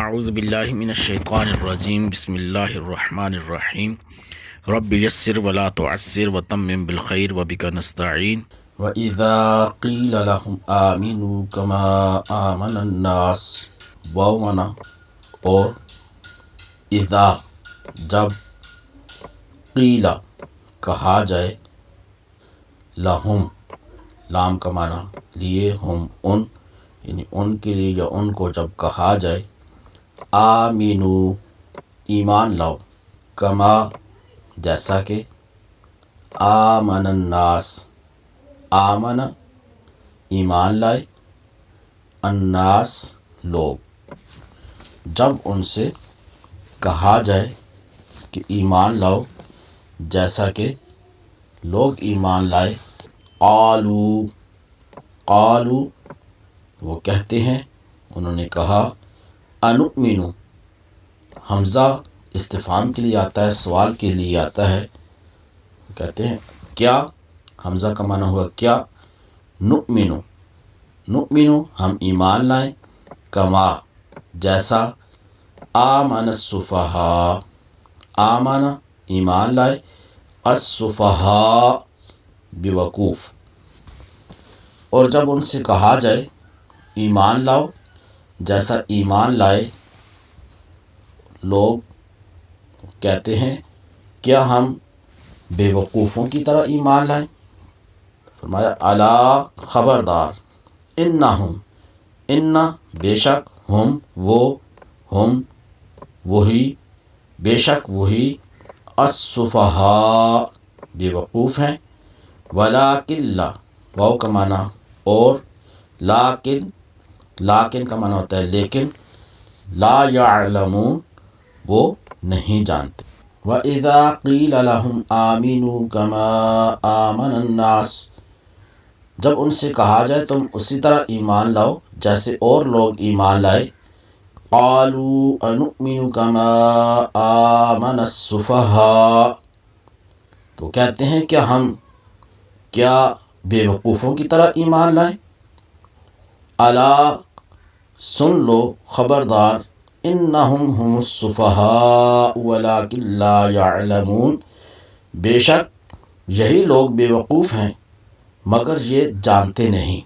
اعوذ باللہ من الشیطان الرجیم بسم اللہ الرحمن الرحیم رب یسر ولا تعسر وتمم بالخیر وبک نستعین وَإِذَا قِيلَ لَهُمْ آمِنُوا كَمَا آمَنَ النَّاسُ واو مانا اور اذا جب قیل کہا جائے لہم لام کا معنی لیے ہم ان یعنی ان کے لیے یا ان کو جب کہا جائے آمینو ایمان لاؤ کما جیسا کہ آمن الناس آمن ایمان لائے الناس لوگ جب ان سے کہا جائے کہ ایمان لاؤ جیسا کہ لوگ ایمان لائے قالو وہ کہتے ہیں انہوں نے کہا انؤمنو حمزہ استفہام کے لیے آتا ہے سوال کے لیے آتا ہے کہتے ہیں کیا حمزہ کا معنی ہوا کیا نؤمنو ہم ایمان لائیں کما جیسا آمن السفہاء آمن ایمان لائے السفہاء بیوقوف اور جب ان سے کہا جائے ایمان لاؤ جیسا ایمان لائے لوگ کہتے ہیں کیا ہم بے وقوفوں کی طرح ایمان لائیں فرمایا الا خبردار ان بے شک ہم وہ ہم وہی بے شک وہی السفہاء بے وقوف ہیں ولکن لا واو کا معنی اور لیکن کا معنی ہوتا ہے لیکن لا یعلمون وہ نہیں جانتے وَإِذَا قِيلَ لَهُمْ آمِنُوا كَمَا آمَنَ النَّاسُ جب ان سے کہا جائے تم اسی طرح ایمان لاؤ جیسے اور لوگ ایمان لائے قَالُوا أَنُؤْمِنُ كَمَا آمَنَ السُّفَهَاءُ تو کہتے ہیں کیا بے وقوفوں کی طرح ایمان لائیں الا سن لو خبردار انہم هم السفہاء ولکن لا یعلمون بے شک یہی لوگ بے وقوف ہیں مگر یہ جانتے نہیں